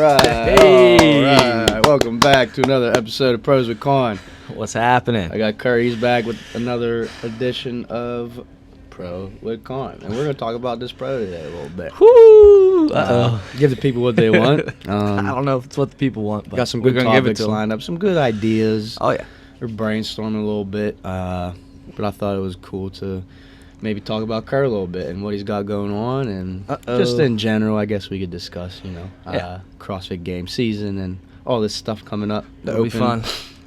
right. Welcome back to another episode of Pros with Con. What's happening? I got Curry's back with another edition of Pro with Con, and we're gonna talk about this pro today a little bit. Woo! Give the people what they want. I don't know if it's what the people want, but Got some we're good gonna give it topics to 'em. lined up, some good ideas. Oh yeah. We're brainstorming a little bit, but I thought it was cool to maybe talk about Kerr a little bit and what he's got going on, and just in general, I guess we could discuss, CrossFit game season and all this stuff coming up. That'll be fun.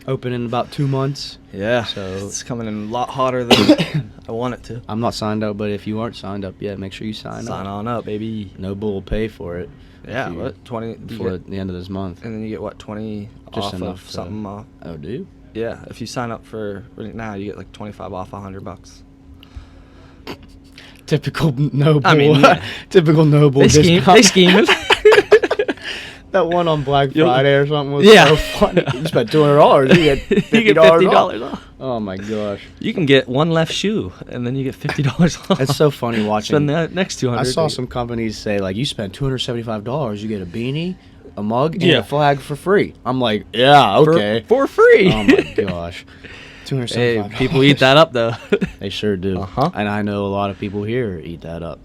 Open in about 2 months. Yeah. So it's coming in a lot hotter than I want it to. I'm not signed up, but if you aren't signed up yet, make sure you sign up. Sign on up, baby. Noble will pay for it. Yeah. What 20 before the end of this month. And then you get what 20 Just off enough of something off. Oh, do you? Yeah. If you sign up for now, you get like 25 off $100. Typical Noble. I mean, yeah. Typical Noble. They scheming. That one on Black You'll- Friday or something was Yeah. so funny. You spend $200, you get $50, You get $50 off. Oh my gosh, You can get one left shoe, and then you get $50 off. it's so funny watching. Spend the next 200. I saw some companies say like, you spend $275, you get a beanie, a mug, and Yeah. a flag for free. I'm like, yeah, okay, for free. Oh my gosh, $275. Hey, people eat that up though. They sure do. Uh-huh. And I know a lot of people here eat that up.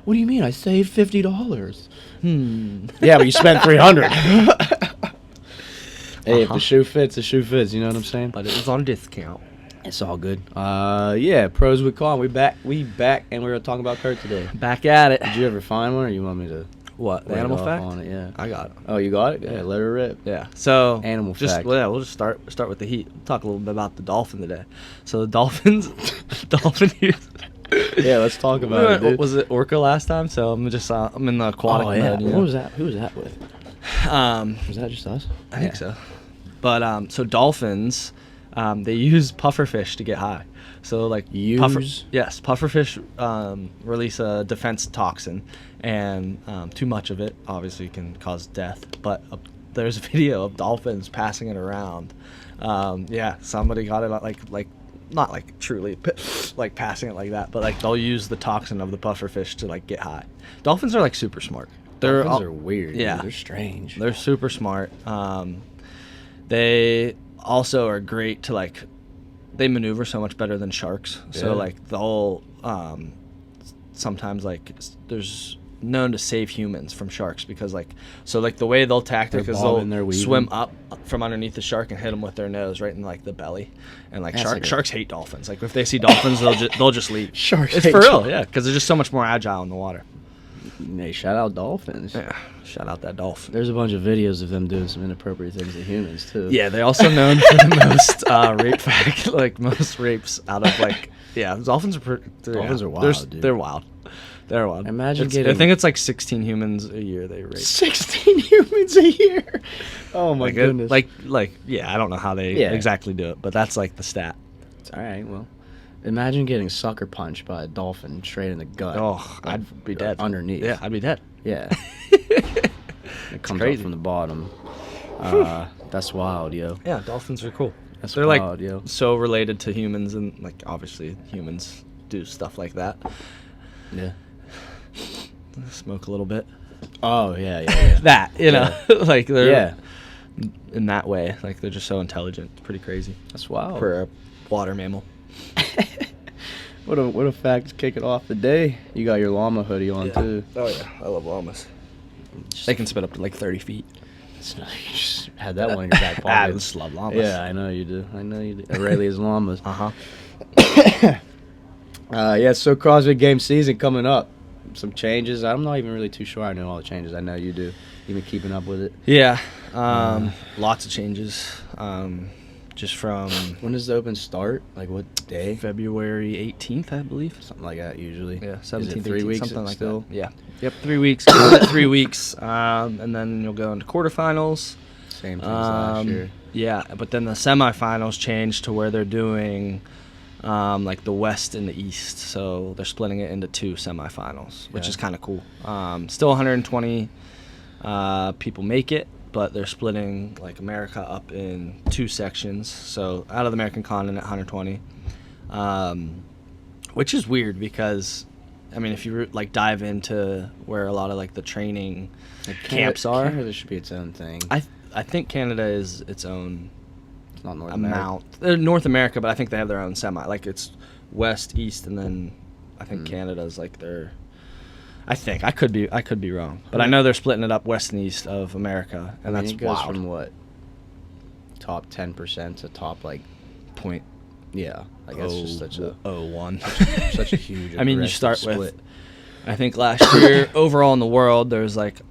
What do you mean? I saved $50. Yeah, but you spent $300. Hey, if the shoe fits, the shoe fits. You know what I'm saying? But it was on discount. It's all good. Yeah, Pros with Con. We back, and we're gonna talk about Kurt today. Back at it. Did you ever find one, or you want me to? What? The lay it animal off fact? on it? Yeah. I got it. Oh, you got it? Yeah, let her rip. Yeah. So Animal just, fact. Well, yeah, we'll just start with the heat. Talk a little bit about the dolphin today. So the dolphins, Yeah, let's talk We about it, went- dude. Was it orca last time? So I'm just I'm in the aquatic Oh yeah. mode. You What know? was that? Who was that with? Was that just us? I think so. But so dolphins, they use pufferfish to get high. So like Use? Pufferfish release a defense toxin, and too much of it obviously can cause death. But there's a video of dolphins passing it around. Somebody got it like not like truly like passing it like that, but like they'll use the toxin of the pufferfish to like get high. Dolphins are like super smart. Dolphins are weird. Yeah. Dude. They're strange. They're super smart. They also are great to like. They maneuver so much better than sharks. So Yeah. like the whole sometimes like there's known to save humans from sharks because like the way they'll tactic They're is bobbing, they're they'll weaving. swim up from underneath the shark and hit them with their nose right in like the belly, and like That's like a- sharks hate dolphins. Like if they see dolphins, they'll just leave. Sharks It's hate for real, dolphins. yeah, because they're just so much more agile in the water. Hey, shout out dolphins. Yeah, shout out that dolphin. There's a bunch of videos of them doing some inappropriate things to humans too. Yeah, they're also known for the most most rapes out of like dolphins are Dolphins are wild, dude. They're wild. They're wild. Imagine I think it's like 16 humans a year they rape. 16 humans a year. Oh my goodness. I don't know how they Yeah. exactly do it, but that's like the stat. All right, well, imagine getting sucker punched by a dolphin straight in the gut. Oh, I'd be dead underneath. Yeah, I'd be dead. Yeah. It comes up crazy. from the bottom. That's wild, yo. Yeah, dolphins are cool. That's They're wild, like yo. so related to humans, and like obviously humans do stuff like that. Yeah. Smoke a little bit. Oh yeah, yeah. That you know, like they're Yeah. in that way, like they're just so intelligent. It's pretty crazy That's wild. for a water mammal. What a fact to kick it off the day. You got your llama hoodie on too. Oh yeah, I love llamas. They can spit up to like 30 feet. It's not, you just had that one in your back I pocket. just love llamas. Yeah, I know you do. Aurelia's llamas. Uh-huh. So CrossFit game season coming up. Some changes. I'm not even really too sure I know all the changes. I know you do. You've been keeping up with it. Yeah. Lots of changes. Just from When does the open start? Like what day? February 18th, I believe. Something like that usually. Yeah, Is 17th, it 3 18th, weeks something like still? that. Yeah. Yep, 3 weeks. Give it 3 weeks, and then you'll go into quarterfinals. Same thing as last year. Yeah, but then the semifinals changed to where they're doing like the West and the East. So they're splitting it into 2 semifinals, which Yeah. is kind of cool. Still 120 people make it, but they're splitting like America up in 2 sections. So out of the American continent, 120, which is weird because I mean, if you like dive into where a lot of like the training Like, camps are, Canada should be its own thing. I think Canada is its own It's not North amount. They're North America, but I think they have their own semi. Like it's west, east, and then I think Canada's like their. I think I could be wrong, but I know they're splitting it up west and east of America, and that's it goes wild. from what? Top 10% to top like Point yeah. Like that's just such a 0.01. such a huge. I mean, you aggressive start split. with. I think last year overall in the world there's like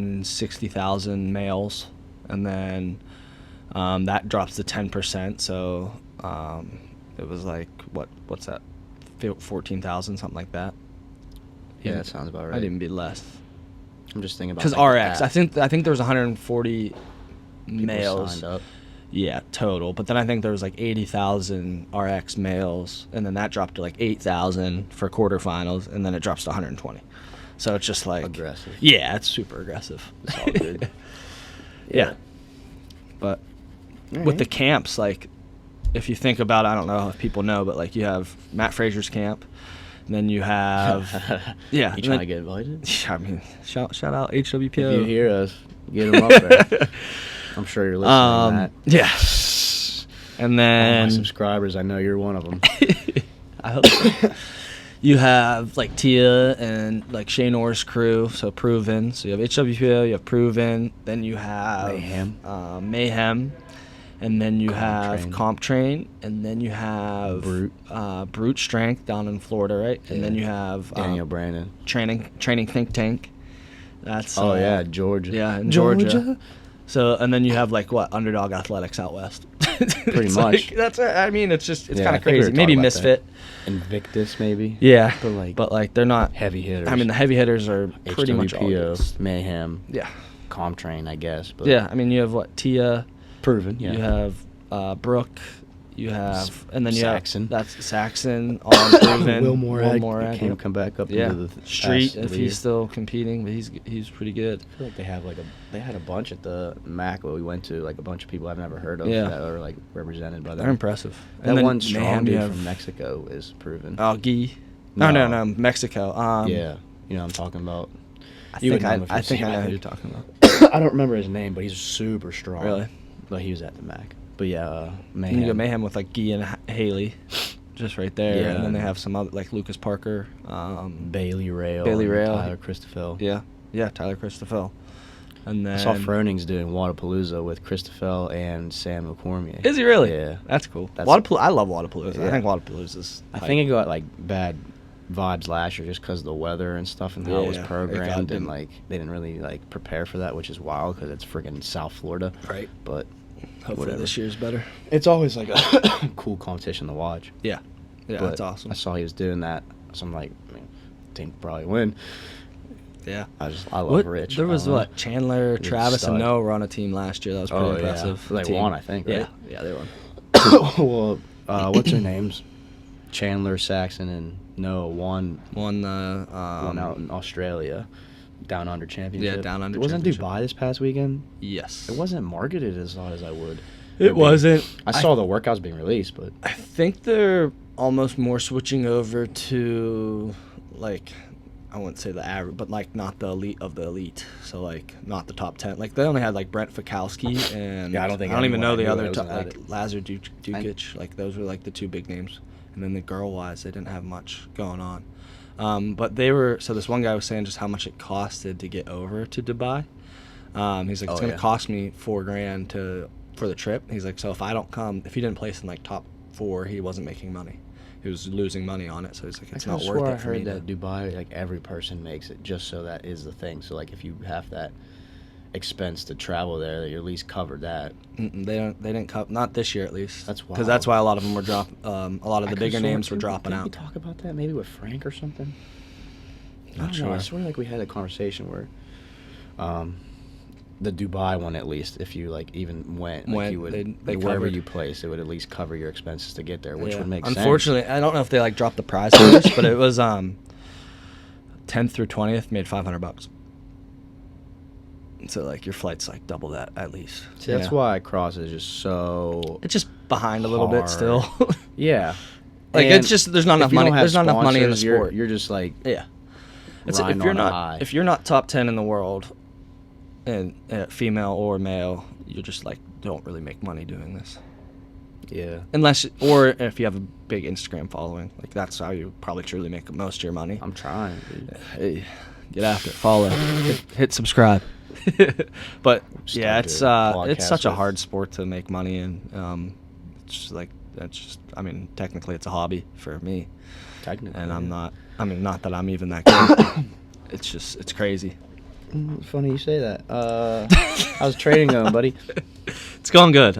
160,000 males, and then that drops to 10%. So it was like what's that? 14,000, something like that. Yeah, that sounds about right. I'd even be less. I'm just thinking about Because like, RX, I think there was 140 people males. signed up. Yeah, total. But then I think there was like 80,000 RX males, and then that dropped to like 8,000 for quarterfinals, and then it drops to 120. So it's just like Aggressive. Yeah, it's super aggressive. It's all good. Yeah. But with the camps, like if you think about, I don't know if people know, but like you have Matt Fraser's camp, and then you have yeah. You trying to get invited? I mean, shout out HWPO. If you hear us, get them up there. I'm sure you're listening, Matt. Yeah. And All then my subscribers, I know you're one of them. I hope so. You have like Tia and like Shane Orr's crew, so Proven. So you have HWPO, you have Proven, then you have Mayhem, and then you have Comp Train, and then you have Brute Strength down in Florida, right? Yeah. And then you have Daniel Brandon. Training Think Tank. That's yeah, Georgia. Yeah, in Georgia. So and then you have like what Underdog Athletics out west. Pretty It's much. like, that's it. I mean, it's just Yeah, kind I of think we were crazy. Maybe talking about Misfit. Invictus, maybe. Yeah, But like they're not heavy hitters. I mean, the heavy hitters are pretty much all HWPO, goods. Mayhem, Yeah, Comtrain, I guess. But yeah. I mean, you have what Tia. Proven. Yeah. You have Brooke. You have and then you Saxon. have that's Saxon. All Proven. Will Morag Morag, can't yep. come back up Yeah, into the Street past if league. he's still competing, but he's pretty good. I feel like they had a bunch at the MAC that we went to, like a bunch of people I've never heard of Yeah. that are like represented by them. They're impressive. That And then one strong Mayhem, you dude have- from Mexico is Proven. Oh, Guy. No, Mexico. Yeah, you know what I'm talking about. I You would think know him if I you think see I know him. who you're talking about. I don't remember his name, but he's super strong. Really? But he was at the MAC. But yeah, And Mayhem. you got Mayhem with like Guy and Haley, just right there. Yeah. And then they have some other like Lucas Parker, Bailey Rail. Bailey and Rail. Tyler Christophel. yeah, Tyler Christophel. And then I saw Froning's doing Wadapalooza with Christophel and Sam McCormier. Is he really? Yeah. That's cool. That's- I love Wadapalooza. I Yeah. think Wadapalooza's. I think it got like bad vibes last year just because of the weather and stuff and how it was Yeah, it programmed got- and like they didn't really like prepare for that, which is wild because it's freaking South Florida. Right. But Hopefully whatever. this year's better. It's always like a cool competition to watch. Yeah. Yeah, But that's awesome. I saw he was doing that, so I'm like, I mean, think probably win. Yeah. I love Rich. There was I don't know. what Chandler, He's a Travis, and stud. Noah were on a team last year. That was pretty Oh, yeah. impressive. They team. won, I think, right? Yeah, they won. Well, what's their names? Chandler, Saxon, and Noah won Won one out in Australia, down under championship. Yeah, down under Wasn't championship. Dubai this past weekend? Yes. It wasn't marketed as hard as I would. It wasn't. I saw the workouts being released, but I think they're almost more switching over to, like, I wouldn't say the average, but like not the elite of the elite. So like not the top 10. Like they only had like Brent Fikowski and Yeah, I don't think I don't even anyone know the knew other that was top, at like it. Lazar Dukic. Like those were like the two big names. And then the girl wise, they didn't have much going on. But they were, so this one guy was saying just how much it costed to get over to Dubai. He's like, it's going to cost me $4,000 for the trip. He's like, so if I don't come, if he didn't place in like top 4, he wasn't making money. He was losing money on it. So he's like, it's not worth it I for me. heard that Dubai, like every person makes it just so that is the thing. So like if you have that expense to travel there, that you're at least covered that. They didn't cut, not this year at least. That's because that's wild. why a lot of them were a lot of the bigger names were dropping Didn't we out. talk about that maybe with Frank or something? I Not don't know. I sure. swear like we had a conversation where the Dubai one at least, if you like even went, like you would they wherever covered. you place, it would at least cover your expenses to get there, which Yeah. would make sense. Unfortunately, I don't know if they like dropped the prize for this, but it was 10th through 20th made $500. So like your flight's like double that at least. See, that's why cross is just so it's just behind a little bit hard. still. yeah. Like And it's just there's not enough if you don't money. have There's not enough money in the sponsors, sport. You're just like Yeah. If riding you're on a not high. if you're not top 10 in the world, and female or male, you just like don't really make money doing this. Yeah. Unless, or if you have a big Instagram following, like that's how you probably truly make most of your money. I'm trying, dude. Hey, get after it, follow, hit subscribe. But yeah, it's such a hard sport to make money in. It's just like that's just. I mean, technically, it's a hobby for me, Technically. and I'm not. I mean, not that I'm even that good. It's crazy. Funny you say that. How's trading going, buddy? It's going good.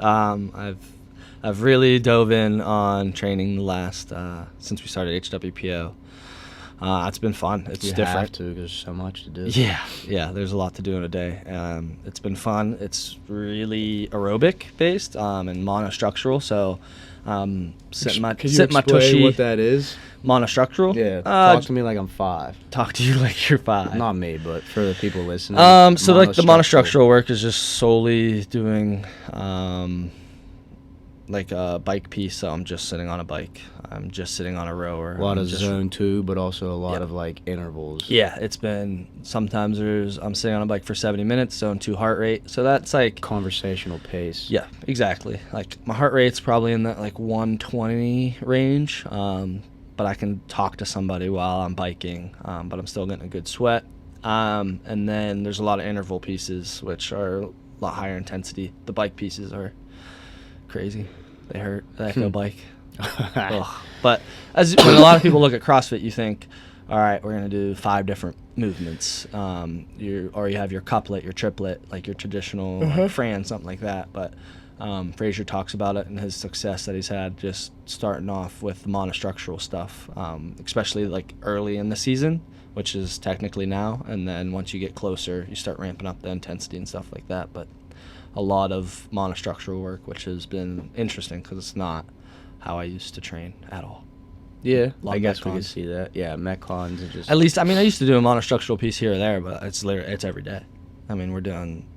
I've really dove in on training the last since we started HWPO. It's been fun. It's You different. have to because there's so much to do. Yeah. There's a lot to do in a day. It's been fun. It's really aerobic based and monostructural. So sitting my tushy. what that is? Monostructural. Yeah. Talk to me like I'm 5. Talk to you like you're 5. Not me, but for the people listening. So like the monostructural work is just solely doing like a bike piece. So I'm just sitting on a bike. I'm just sitting on a rower. A lot of just, zone 2, but also a lot of like intervals. Yeah, it's been sometimes I'm sitting on a bike for 70 minutes, zone 2 heart rate. So that's like Conversational pace. yeah, exactly. Like my heart rate's probably in that like 120 range. But I can talk to somebody while I'm biking, but I'm still getting a good sweat. And then there's a lot of interval pieces, which are a lot higher intensity. The bike pieces are crazy. They hurt. The Echo bike. Ugh. But when a lot of people look at CrossFit, you think, all right, we're going to do 5 different movements. You have your couplet, your triplet, like your traditional like Fran, something like that. But Fraser talks about it and his success that he's had just starting off with the monostructural stuff, especially like early in the season, which is technically now. And then once you get closer, you start ramping up the intensity and stuff like that. But a lot of monostructural work, which has been interesting because it's not how I used to train at all. Yeah, Lot I of guess we Metcons. could see that. Yeah, Metcons are just... At least, I mean, I used to do a monostructural piece here or there, but it's every day. I mean, we're doing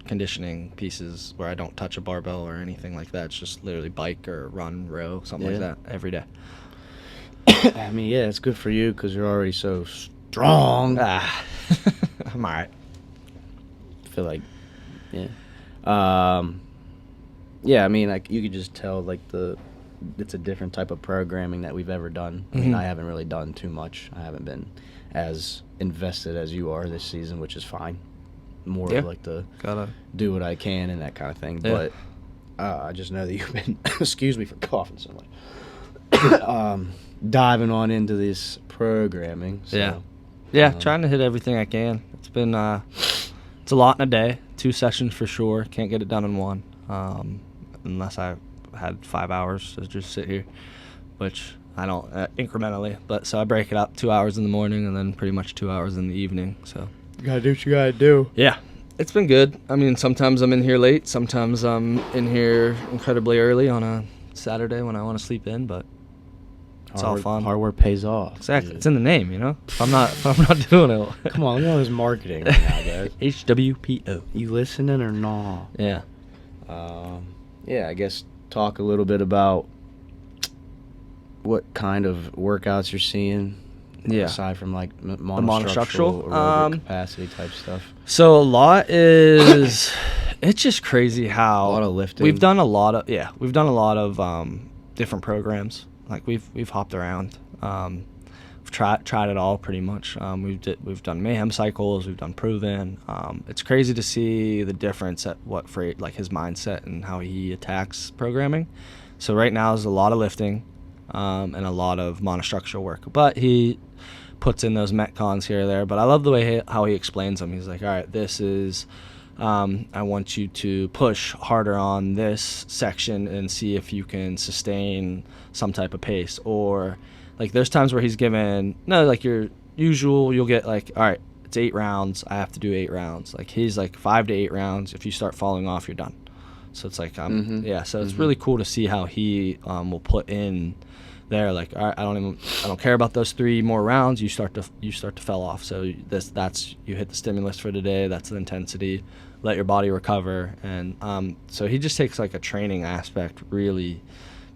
conditioning pieces where I don't touch a barbell or anything like that. It's just literally bike or run, row, something like that every day. I mean, yeah, it's good for you because you're already so strong. I'm all right. I feel like, yeah. Yeah, I mean, like you could just tell, like it's a different type of programming that we've ever done. I mean, I haven't really done too much. I haven't been as invested as you are this season, which is fine. More of like to Gotta do what I can and that kind of thing. Yeah. But I just know that you've been, excuse me for coughing so much, diving into this programming. So, trying to hit everything I can. It's been it's a lot in a day. 2 sessions for sure. Can't get it done in one unless I had 5 hours to just sit here, which I don't incrementally. But so I break it up 2 hours in the morning and then pretty much 2 hours in the evening. So you gotta do what you gotta do. yeah, it's been good. I mean, sometimes I'm in here late. Sometimes I'm in here incredibly early on a Saturday when I want to sleep in. But it's all fun. Hard work pays off. Exactly. It's in the name, you know. If I'm not doing it. Come on, look at all this marketing right now, guys. HWPO. You listening or not? Yeah. Yeah, I guess talk a little bit about what kind of workouts you're seeing. Yeah. Aside from like monostructural, aerobic capacity type stuff. So a lot is, it's just crazy how A lot of lifting. We've done a lot of different programs. Like we've hopped around. We've tried it all pretty much. We've done mayhem cycles. We've done proven. It's crazy to see the difference at what like his mindset and how he attacks programming. So right now is a lot of lifting, and a lot of monostructural work. But he puts in those metcons here or there. But I love the way how he explains them. He's like, all right, this is. I want you to push harder on this section and see if you can sustain some type of pace. Or like there's times where he's given like your usual, you'll get like, all right, it's 8 rounds, I have to do 8 rounds. Like he's like 5 to 8 rounds. If you start falling off, you're done. So it's like so it's really cool to see how he will put in there, like, all right, I don't care about those 3 more rounds. You start to fall off. So that's you hit the stimulus for today. That's the intensity. Let your body recover. And so he just takes like a training aspect really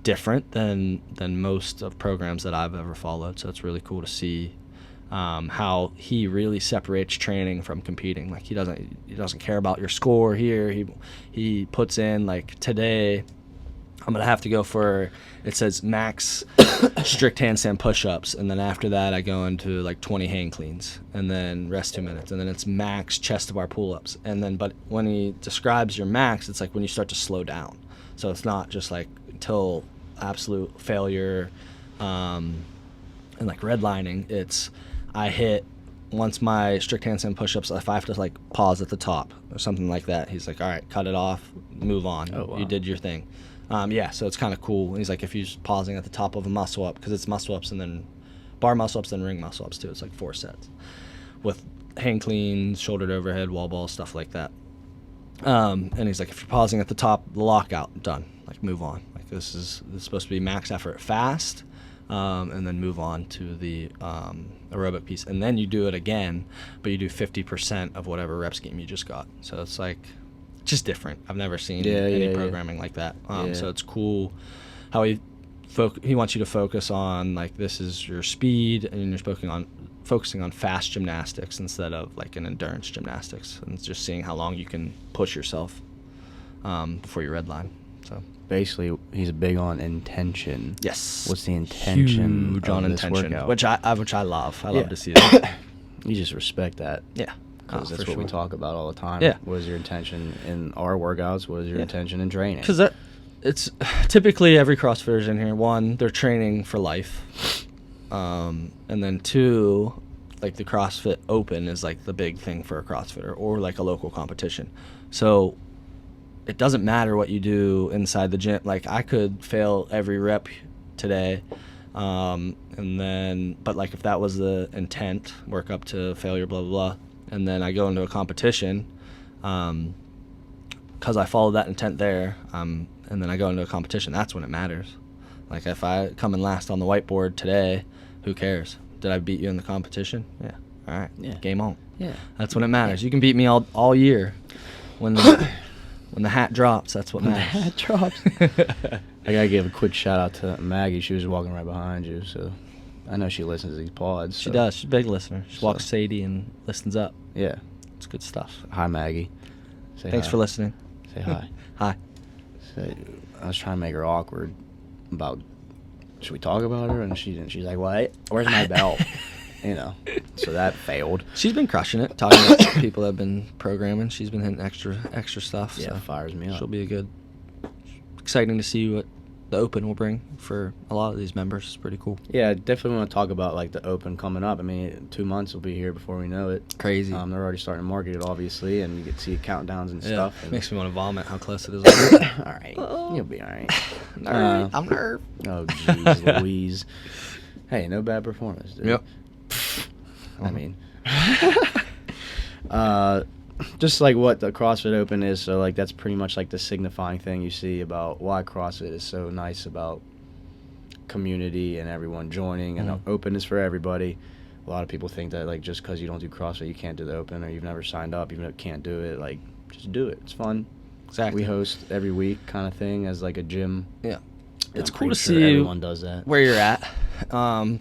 different than most of programs that I've ever followed. So it's really cool to see how he really separates training from competing. Like he doesn't care about your score here. He puts in, like, today I'm gonna have to go for, it says max strict handstand push-ups, and then after that I go into like 20 hang cleans, and then rest 2 minutes, and then it's max chest to bar pull-ups, and then but when he describes your max, it's like when you start to slow down. So it's not just like until absolute failure, and like redlining. It's I hit once my strict handstand push-ups, if I have to like pause at the top or something like that, he's like, all right, cut it off, move on. Oh, wow. You did your thing. Yeah, so it's kind of cool. He's like, if you're just pausing at the top of a muscle up, because it's muscle ups and then bar muscle ups, then ring muscle ups too. It's like 4 sets with hang cleans, shoulder to overhead, wall ball, stuff like that. And he's like, if you're pausing at the top, the lockout, done. Like, move on. Like, this is supposed to be max effort fast, and then move on to the aerobic piece. And then you do it again, but you do 50% of whatever rep scheme you just got. So it's like, just different. I've never seen any programming like that. So it's cool how he wants you to focus on, like, this is your speed, and you're focusing on fast gymnastics instead of like an endurance gymnastics, and just seeing how long you can push yourself before you redline. So basically, he's big on intention. yes, What's the intention huge of on this intention, workout? which I love. I love to see that. You just respect that. Yeah. Because that's for what we sure. talk about all the time. Yeah. What is your intention in our workouts? What is your intention in training? Because it's typically every CrossFitters in here, one, they're training for life, and then two, like the CrossFit Open is like the big thing for a CrossFitter, or like a local competition. So it doesn't matter what you do inside the gym. Like, I could fail every rep today, and then, but like if that was the intent, work up to failure, blah, blah, blah, and then I go into a competition, because I followed that intent there, and then I go into a competition, that's when it matters. Like, if I come in last on the whiteboard today, who cares? Did I beat you in the competition? Yeah. All right. Yeah. Game on. Yeah. That's when it matters. You can beat me all year. When the hat drops, that's what matters. That drops. I gotta give a quick shout out to Maggie. She was walking right behind you, so I know she listens to these pods. She so- does. She's a big listener. She So- walks Sadie and listens up. Yeah. It's good stuff. Hi, Maggie. Say Thanks hi. for listening. Say hi. Hi. So, I was trying to make her awkward about, should we talk about her? And she didn't. She's like, what? Where's my belt? You know. So that failed. She's been crushing it, talking about people that have been programming. She's been hitting extra stuff. Yeah, so fires me up. she'll be exciting to see what the Open will bring for a lot of these members. It's pretty cool. Yeah, definitely want to talk about like the Open coming up. I mean, 2 months will be here before we know it. Crazy. They're already starting to market it, obviously, and you get to see countdowns and stuff. And Makes me want to vomit how close it is. all right, you'll be all right. I'm nervous. Oh, jeez, Louise. Hey, no bad performance, dude. Yep. I mean, just like what the CrossFit Open is, so like that's pretty much like the signifying thing you see about why CrossFit is so nice about community and everyone joining, and the Open is for everybody. A lot of people think that like just because you don't do CrossFit you can't do the Open, or you've never signed up, you can't do it. Like, just do it. It's fun. Exactly. We host every week kind of thing as like a gym. Yeah. It's I'm cool to pretty sure see everyone does that. where you're at,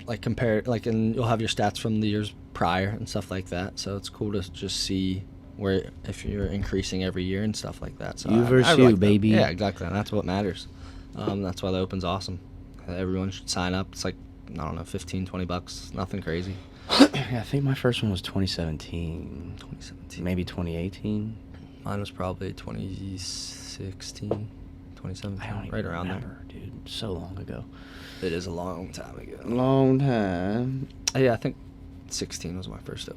like compare, like, and you'll have your stats from the years prior and stuff like that. So it's cool to just see where, if you're increasing every year and stuff like that. So You versus really you, like that. baby. Yeah, exactly. And that's what matters. That's why the Open's awesome. Everyone should sign up. It's like, I don't know, $15-20, nothing crazy. Yeah, I think my first one was 2017. 2017. Maybe 2018. Mine was probably 2016, 2017, I don't even right around remember, dude. So long ago. there. It is a long time ago. Long time. Yeah, I think 16 was my first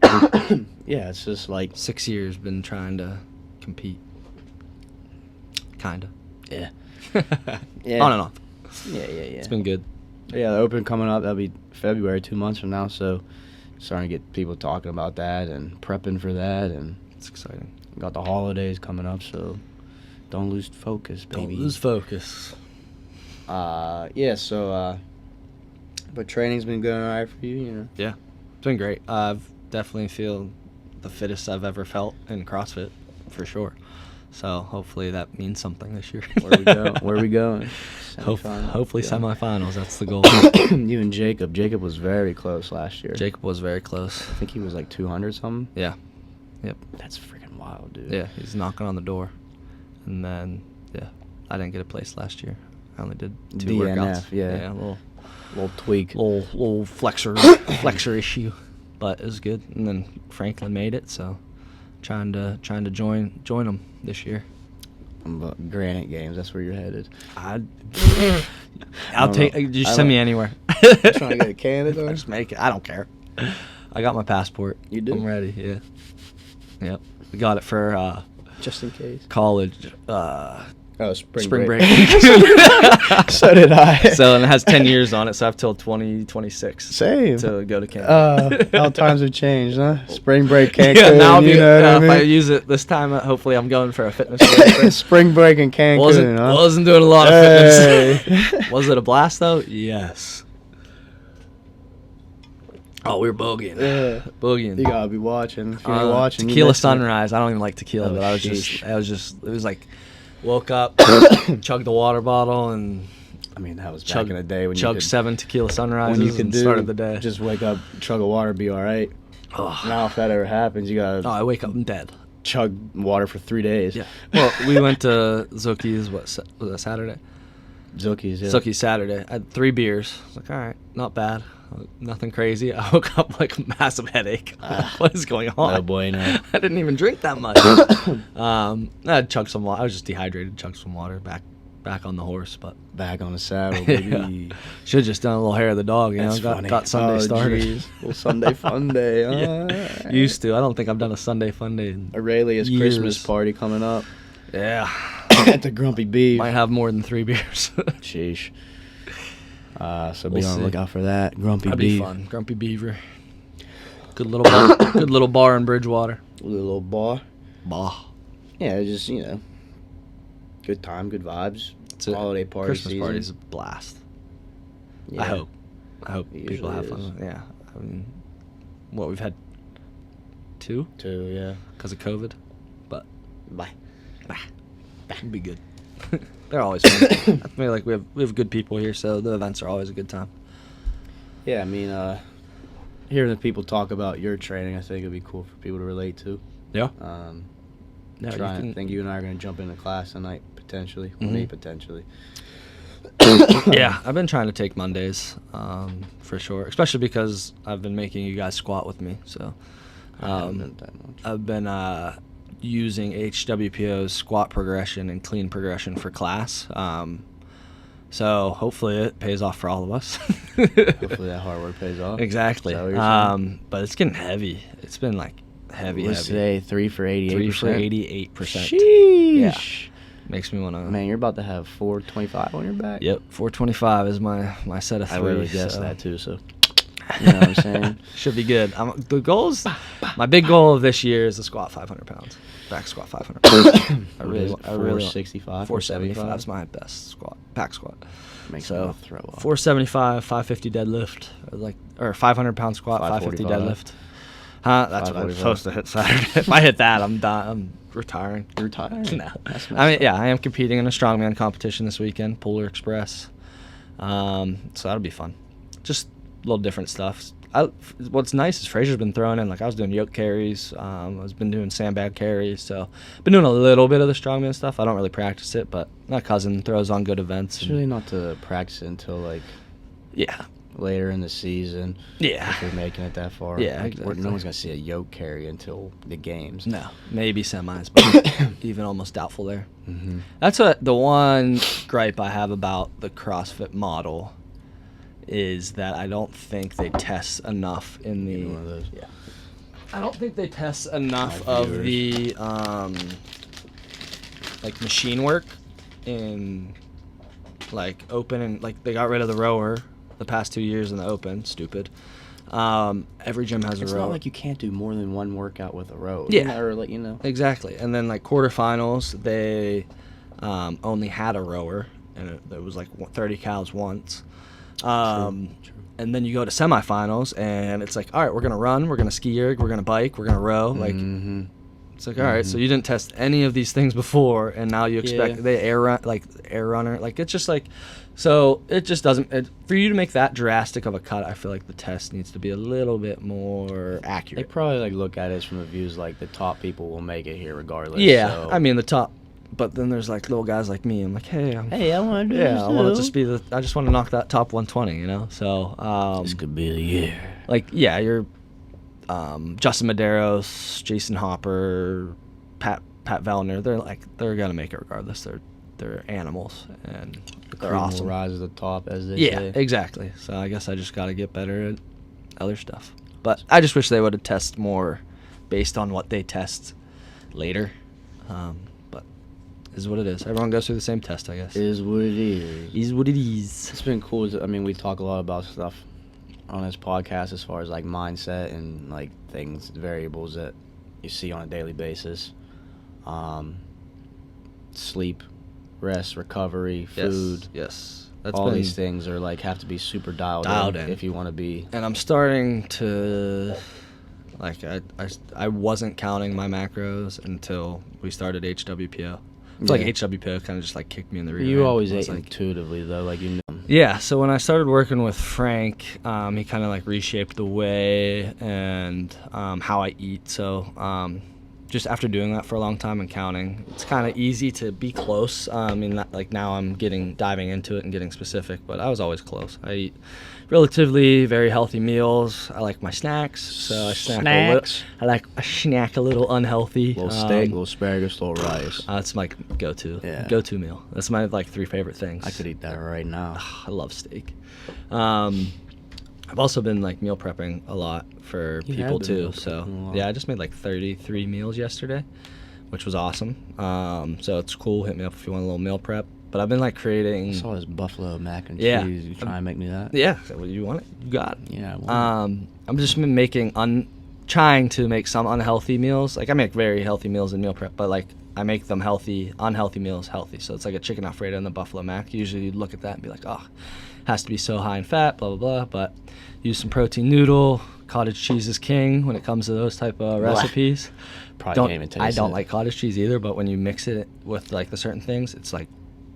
Open. Yeah, it's just like 6 years been trying to compete. Kinda. yeah, On and off. yeah. It's been good. Yeah, the Open coming up. That'll be February, 2 months from now. So starting to get people talking about that and prepping for that, and It's exciting. got the holidays coming up. So don't lose focus, baby. Don't lose focus. Yeah. So, but training's been going alright for you, you know. Yeah, it's been great. I've definitely feel the fittest I've ever felt in CrossFit, for sure. So hopefully that means something this year. Where we go? Where we going? Hopefully semifinals. That's the goal. You and Jacob. Jacob was very close last year. Jacob was very close. I think he was like 200 something. Yeah. Yep. That's freaking wild, dude. Yeah, he's knocking on the door. And then, yeah, I didn't get a place last year. I only did 2 DNF, workouts. yeah. A little tweak. little flexor issue, but it was good. And then Franklin made it, so trying to join them this year. Granite Games. That's where you're headed. I'll take. Just send me anywhere. Trying to go to Canada. Just make it. I don't care. I got my passport. You do? I'm ready. Yeah. Yep. We got it for Just in case. college. Spring break. So did I. So and it has 10 years on it, so I have till 2026 Same. to go to Canada. How times have changed, huh? Spring break Cancun. Yeah, now you know what I if mean? I use it this time, hopefully I'm going for a fitness break. Spring break in Cancun, huh? Wasn't doing a lot of Hey. fitness. Was it a blast though? Yes. Oh, we were boogieing. Yeah. Boogieing. You gotta be watching. If you're watching, you Tequila missed it. sunrise. I don't even like tequila, Oh, but sheesh. it was like, woke up, chugged the water bottle, and I mean, that was chugged back in the day when you chugged could, 7 tequila sunrises when you could and do started the day. just wake up, chug a water, be all right. Oh, Now, if that ever happens, you gotta I wake up, I'm dead. chug water for 3 days. Yeah. Well, we went to Zuki's, was that Saturday? Zuki's, yeah. Zuki's Saturday. I had 3 beers. I was like, all right, not bad. Nothing crazy. I woke up like a massive headache. What is going on? Oh boy, no. I didn't even drink that much. I chugged some water. I was just dehydrated. Chugged some water. Back on the horse, but Back on the saddle, baby. should have just done a little hair of the dog. You That's know, funny. got Sunday started. Geez. Little Sunday fun day. Yeah. Used to. I don't think I've done a Sunday fun day in Aurelia's years. Christmas party coming up Yeah. at the Grumpy Beef. Might have more than 3 beers. Sheesh. So be We'll on the see. lookout for that. Grumpy That'd Beef. be fun. Grumpy Beaver. Good little bar. Good little bar in Bridgewater. Little bar. Bah. Yeah, just, good time, good vibes. It's a Holiday party Christmas season. party's a blast. Yeah. I hope It people have usually fun. Yeah. I mean, we've had 2 Too, yeah. because of COVID, but Bye. it'd be good. They're always fun. I feel like we have good people here, so the events are always a good time. Yeah, I mean, hearing the people talk about your training, I think it'd be cool for people to relate to. Yeah. I think you and I are going to jump into class tonight, potentially. Well, Mhm. me, potentially. Yeah, I've been trying to take Mondays, for sure, especially because I've been making you guys squat with me. So I haven't done that much. I've been using HWPO's squat progression and clean progression for class. So hopefully it pays off for all of us. Hopefully that hard work pays off. Exactly. Is that what you're saying? But it's getting heavy. It's been like heavy. What's today? 3 for 88%. 3 for 88%. Sheesh. Yeah. Makes me want to. Man, you're about to have 425 on your back. Yep. 425 is my set of 3. I really guessed so that too, so. You know what I'm saying? Should be good. The goals. My big goal of this year is to squat 500 pounds. Back squat 500 pounds. I really 465, 475 is my best squat. Back squat. Makes So, me want to throw up. 475, 550 deadlift, or 500 pound squat, 550 deadlift. 545. That's what I'm 545. supposed to hit Saturday. If I hit that, I'm done. I'm retiring. You're retired? No. That's I mean, messed yeah, up. I am competing in a strongman competition this weekend, Polar Express. So that'll be fun. Just a little different stuff. What's nice is Fraser's been throwing in, like I was doing yoke carries. I've been doing sandbag carries. So been doing a little bit of the strongman stuff. I don't really practice it, but my cousin throws on good events. It's really not to practice it until, like, Yeah. later in the season. Yeah. If you're making it that far. Yeah, Like, exactly. no one's going to see a yoke carry until the games. No, maybe semis, but even almost doubtful there. Mm-hmm. That's the one gripe I have about the CrossFit model is that I don't think they test enough in the. One of those. Yeah. I don't think they test enough My of viewers. the like machine work in like open, and like they got rid of the rower the past 2 years in the open. Stupid. Every gym has It's a rower. not like you can't do more than one workout with a row. Yeah. Or, like, you know. Exactly. And then, like, quarterfinals, they only had a rower, and it was, like, 30 cows once. True. And then you go to semifinals, and it's like, all right, we're going to run, we're going to ski erg, we're going to bike, we're going to row. Like, Mm-hmm. It's like, all right, so you didn't test any of these things before, and now you expect the air runner. Like, it's just like, so it just doesn't. For you to make that drastic of a cut, I feel like the test needs to be a little bit more They accurate. probably like look at it from the views like the top people will make it here regardless. Yeah, so. I mean the top, but then there's like little guys like me. I'm like, hey, Hey, I want to do yeah, this I want to too. just be the. I just want to knock that top 120, you know. So This could be the year. like, yeah, you're Justin Medeiros, Jason Hopper, Pat Vellner. They're gonna make it regardless. They're animals and they're Cream will awesome. rise to the top, as they Yeah, say. exactly. So I guess I just got to get better at other stuff. But I just wish they would have tested more based on what they test later. But is what it is. Everyone goes through the same test, I guess. Is what it is. Is what it is. It's been cool. I mean, we talk a lot about stuff on this podcast as far as like mindset and like things, variables that you see on a daily basis. Sleep, rest, recovery, food. Yes. All these things are like have to be super dialed in if you want to be. And I'm starting to, like, I wasn't counting my macros until we started HWPO. It's like Yeah. HWPO kind of just like kicked me in the rear. You end. always I was ate like, intuitively though, like you know. yeah, so when I started working with Frank, he kind of like reshaped the way and how I eat. So just after doing that for a long time and counting, it's kind of easy to be close. I mean, like now I'm diving into it and getting specific, but I was always close. I eat relatively very healthy meals. I like my snacks, so I snack a little unhealthy. Little steak, little asparagus, little rice. That's my go-to meal. That's my like 3 favorite things. I could eat that right now. I love steak. I've also been like meal prepping a lot for You people have been too. meal So prepping a lot. yeah, I just made like 33 meals yesterday, which was awesome. So it's cool. Hit me up if you want a little meal prep. But I've been like I creating. saw this buffalo mac and Yeah. cheese. You try and make me that? Yeah, so you want it? You got it. Yeah, I want I'm just been trying to make some unhealthy meals. Like I make very healthy meals in meal prep, but like I make them unhealthy meals healthy. So it's like a chicken Alfredo and the buffalo mac. Usually you'd look at that and be like, oh, has to be so high in fat, blah, blah, blah. But use some protein noodle. Cottage cheese is king when it comes to those type of recipes. Probably can't even taste I don't it. like cottage cheese either, but when you mix it with like the certain things, it's like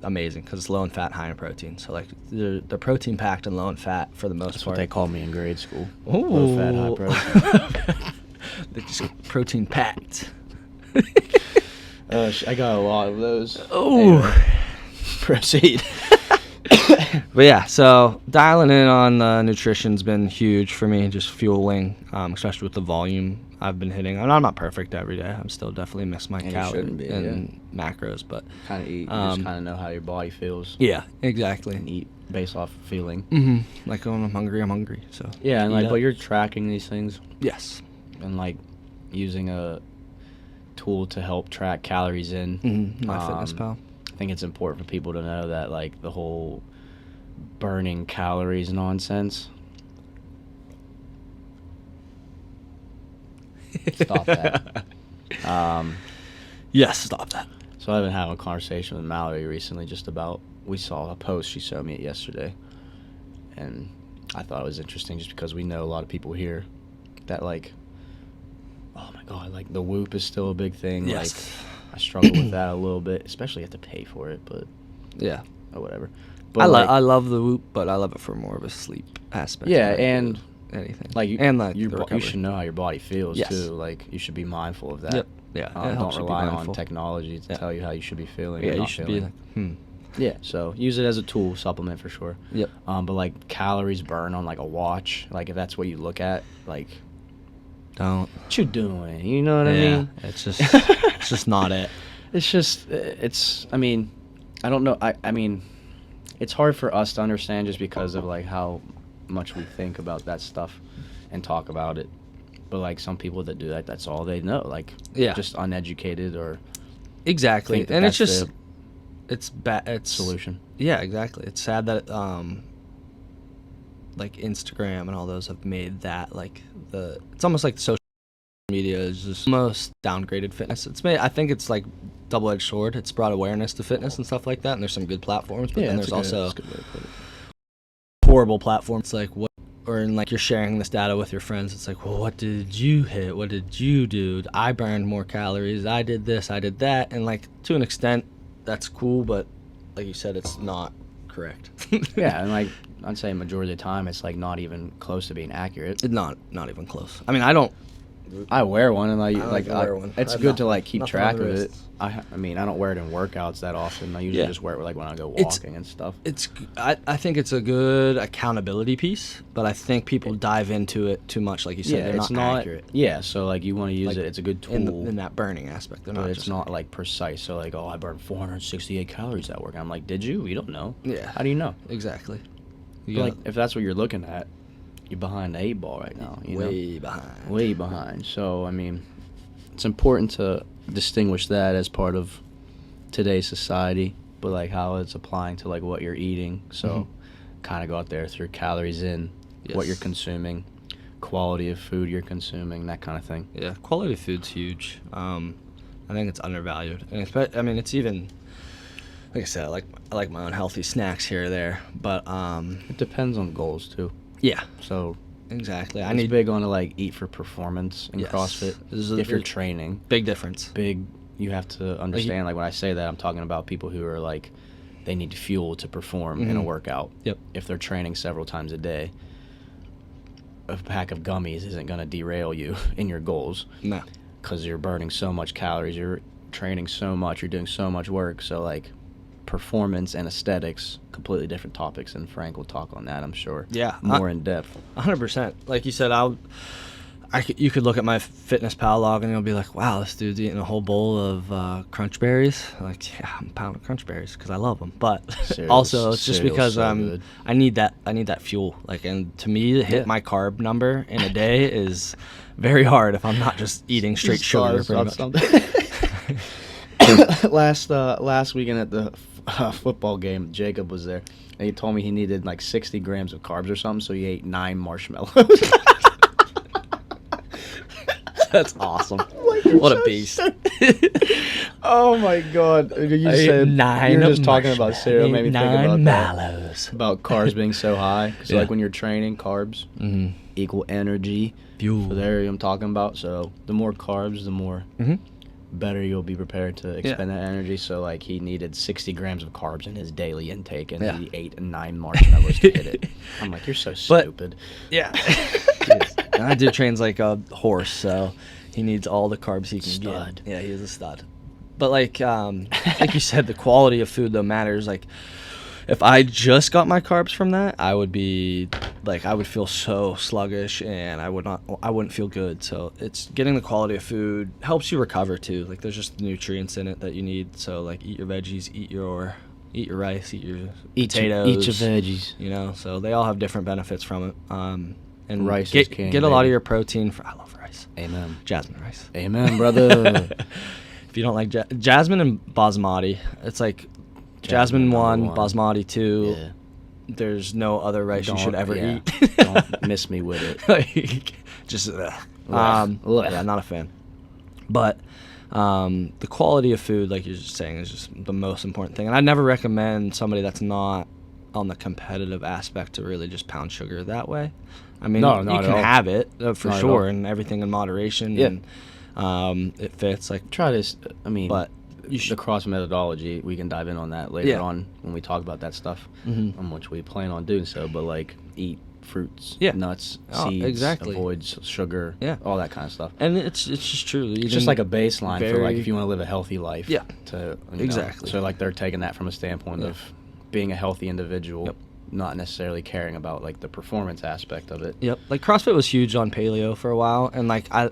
amazing because it's low in fat, high in protein. So like they're protein packed and low in fat for the most That's part. what they called me in grade school. Ooh. Low fat, high protein. They're just protein packed. I got a lot of those. Oh. Anyway, proceed. But yeah, so dialing in on the nutrition's been huge for me, just fueling, especially with the volume I've been hitting. I'm not perfect every day. I'm still definitely miss my And you calories shouldn't be, and macros, but Kind of eat. You just kind of know how your body feels. yeah, exactly. And eat based off of feeling. Like when I'm hungry. So Yeah, and eat like, up. but you're tracking these things yes, and like using a tool to help track calories in. MyFitnessPal. I think it's important for people to know that like the whole burning calories nonsense. Stop that. Yes, stop that. So I've been having a conversation with Mallory recently just about, we saw a post, she showed me it yesterday, and I thought it was interesting just because we know a lot of people here that like, oh my god, like the Whoop is still a big thing. Yes. Like I struggle with that a little bit, especially have to pay for it, but Yeah, or whatever. But I love the Whoop, but I love it for more of a sleep aspect. Yeah, than I and do anything like and like you the recovery. should know how your body feels Yes. too. Like you should be mindful of that. Yep. Yeah. It Don't helps you be rely on mindful. technology to Yeah. tell you how you should be feeling. Yeah, or you not should feeling. be like, Yeah, so use it as a tool, supplement for sure. Yep. But like calories burn on like a watch, like if that's what you look at, like Don't. what you doing? You know what I Yeah, mean? it's just not it. It's just I mean, I don't know. I mean, it's hard for us to understand just because of like how much we think about that stuff and talk about it. But like some people that do that, that's all they know. Like Yeah. just uneducated or Exactly, think that and it's that's just the it's bad. It's solution. Yeah, exactly. It's sad that like Instagram and all those have made that like it's almost like the social media is just almost downgraded fitness. It's made, I think it's like double-edged sword. It's brought awareness to fitness and stuff like that, and there's some good platforms, but then there's also that's a good way to put it. horrible platforms. It's like, what or in like you're sharing this data with your friends, it's like, well, what did you hit? What did you do? I burned more calories. I did this. I did that. And like to an extent, that's cool, but like you said, it's not correct. Yeah, and like I'd say majority of the time, it's like not even close to being accurate. It's not even close. I mean, I don't. I wear one, and I wear one. It's I've good not- to like keep nothing track on of the it. wrists. I mean, I don't wear it in workouts that often. I usually Yeah. just wear it like when I go It's- walking and stuff. I think it's a good accountability piece, but I think people dive into it too much, like you said. They're it's not accurate Yeah, so like you want to use Like, it. It's a good tool. in that burning aspect. They're but not it's just not like precise. So like, oh, I burned 468 calories that work. I'm like, did you? You don't know. Yeah. How do you know? exactly. But, You like, if that's what you're looking at, you're behind the 8 ball right now. You know? way behind. Way behind. So I mean, it's important to distinguish that as part of today's society, but like how it's applying to like what you're eating. So kind of go out there, throw your calories in, what you're Yes. consuming, quality of food you're consuming, that kind of thing. Yeah, quality of food's huge. I think it's undervalued, and I mean, it's even like I said, I like my own healthy snacks here or there, but It depends on goals too. yeah, So exactly. I it's need big on to like eat for performance in Yes. CrossFit. There's a- If you're there's- training, big difference. big, you have to understand. Like when I say that, I'm talking about people who are like, they need fuel to perform in a Mhm. workout. Yep. If they're training several times a day, a pack of gummies isn't going to derail you in your goals No. because you're burning so much calories, you're training so much, you're doing so much work. So like performance and aesthetics, completely different topics, and Frank will talk on that, I'm sure. Yeah, More in depth. 100%. Like you said, you could look at my fitness pal log and you'll be like, wow, this dude's eating a whole bowl of crunch berries. Like, yeah, I'm pounding crunch berries because I love them. But also, it's just Cereal's because so good. I need that fuel. Like, and to me, to hit Yeah. my carb number in a day is very hard if I'm not just eating straight sugar. Pretty much. Last weekend at the football game, Jacob was there, and he told me he needed like 60 grams of carbs or something, so he ate 9 marshmallows. That's awesome. What a beast. Oh my god! You I ate said 9 you were just talking about marshmallows. cereal, made me think about that. mallows. About carbs being so high. So Yeah. like when you're training, carbs Mm-hmm. equal energy. Fuel. So there I'm talking about. So the more carbs, the more Mm-hmm. better you'll be prepared to expend that energy. So like he needed 60 grams of carbs in his daily intake, and Yeah. he ate 9 marshmallows to hit it. I'm like, you're so But- stupid. Yeah. And that dude trains like a horse, so he needs all the carbs he can Stud. get. Yeah, he is a stud. But like you said, the quality of food though matters. Like, if I just got my carbs from that, I would be like, I would feel so sluggish, and I wouldn't feel good. So it's getting the quality of food helps you recover too. Like, there's just nutrients in it that you need. So like, eat your veggies, eat your rice, eat your potatoes. Eat your veggies. You know, so they all have different benefits from it. And Rice is get king, get a lot of baby. your protein from. I love rice. Amen. Jasmine rice. Amen, brother. If you don't like jasmine and basmati, it's like jasmine number 1, one. basmati 2. Yeah. There's no other rice you should ever yeah. eat. Don't miss me with it. Like, just Ugh. yeah, not a fan. But the quality of food, like you're just saying, is just the most important thing. And I never recommend somebody that's not on the competitive aspect to really just pound sugar that way. I mean, No, you not at can all. have it for Not at sure, all. and everything in moderation. Yeah. And it fits. Like, Try this. I mean, but you the should. cross methodology, we can dive in on that later Yeah. on when we talk about that stuff, Mhm. on which we plan on doing so. But like, eat fruits, Yeah. nuts, Oh, seeds, exactly. avoid sugar, Yeah. all that kind of stuff. And it's just true. It's just like a baseline for like very- if you want to live a healthy life. Yeah. To you know, Exactly. so like they're taking that from a standpoint Yeah. of being a healthy individual, Yep. not necessarily caring about like the performance aspect of it. Yep. Like, CrossFit was huge on paleo for a while, and like I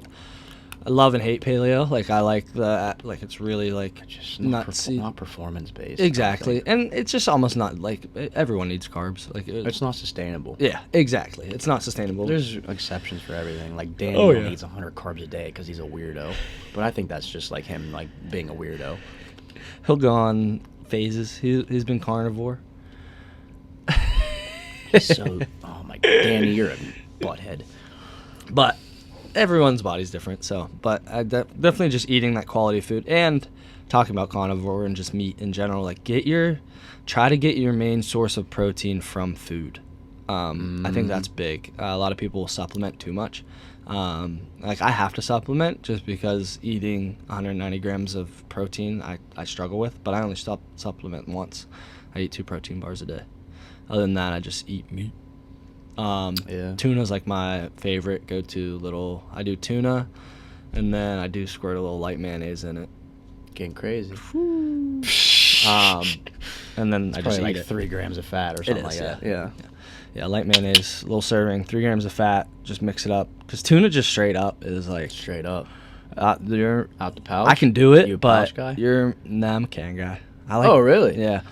love and hate paleo. Like, I like like it's really like Just not not performance based. exactly, and it's just almost not like everyone needs carbs. Like, It's not sustainable. yeah, exactly. It's not sustainable. There's exceptions for everything. Like Daniel Oh, yeah. needs 100 carbs a day because he's a weirdo, but I think that's just like him, like being a weirdo. He'll go on phases. He's been carnivore. So, oh my, Danny, you're a butthead. But everyone's body's different. So, but I definitely just eating that quality of food and talking about carnivore and just meat in general. Like, try to get your main source of protein from food. I think that's big. A lot of people will supplement too much. Like I have to supplement just because eating 190 grams of protein I struggle with, but I only supplement once. I eat 2 protein bars a day. Other than that, I just eat meat. Tuna's like my favorite go-to little. I do tuna, and then I do squirt a little light mayonnaise in it. Getting crazy. And then I just eat like it. 3 grams of fat or something like that. Yeah, light mayonnaise, little serving, 3 grams of fat. Just mix it up. Because tuna just straight up is like Straight up. You're Out the pouch. I can do it, You a but pouch guy? I'm a can guy. I like. Oh, really? Yeah.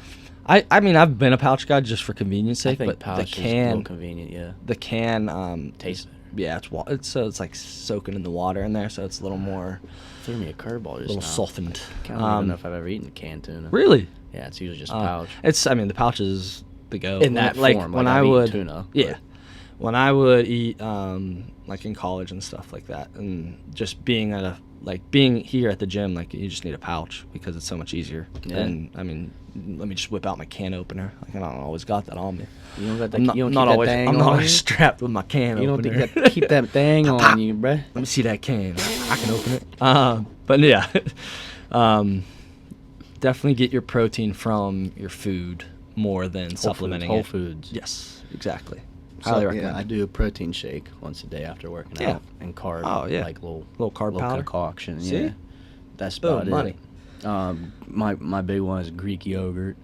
I mean I've been a pouch guy just for convenience I sake, think but the pouch is a little can convenient. Yeah. the can Tastes better. yeah it's like soaking in the water in there, so it's a little more Threw me a curveball a just little now. softened. I don't even know if I've ever eaten canned tuna. Really? Yeah, it's usually just a pouch. The pouch is the go. In that form, when like I I've eaten would tuna, yeah, but- when I would eat like in college and stuff like that, and just being here at the gym, like you just need a pouch because it's so much easier. Yeah. And I mean, let me just whip out my can opener. Like I don't always got that on me. You don't got that. I'm not, you don't not keep always. that thing I'm on not you? always strapped with my can You don't opener. think that keep that thing on you, bruh? Let me see that can. I can open it. But yeah, definitely get your protein from your food more than supplementing Whole it. Foods. Yes, exactly. So, Highly yeah, recommend. I do a protein shake once a day after working Yeah. out and carb. Oh, yeah. Like little carb powder. concoction. See? Yeah, that's Boom, about money. it. My big one is Greek yogurt.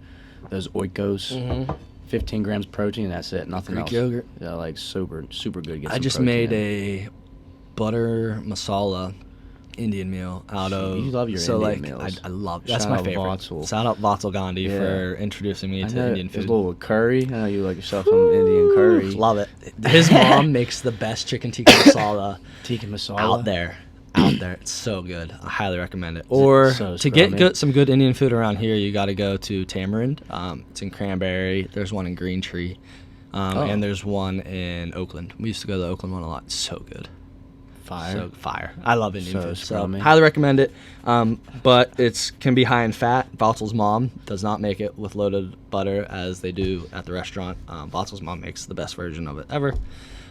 Those Oikos. 15 grams protein. That's it. Nothing Greek else. yogurt. Yeah, like super good. Get I some just protein made in. a butter masala Indian meal out of. You love your so Indian like meals. I love. That's Shout my out favorite. Vatsal. Shout out Vatsal Gandhi Yeah. for introducing me I to know Indian there's food. a little curry. I know you like yourself some Indian curry. Love it. His mom makes the best chicken tikka masala Tikka masala. out there. It's so good. I highly recommend it. Or so to get scrummy? some good Indian food around here, you got to go to Tamarind. It's in Cranberry. There's one in Green Tree. And there's one in Oakland. We used to go to the Oakland one a lot. It's so good. Fire. So fire. I love Indian So food. So scrummy. highly recommend it. But it can be high in fat. Vatsal's mom does not make it with loaded butter as they do at the restaurant. Vatsal's mom makes the best version of it ever.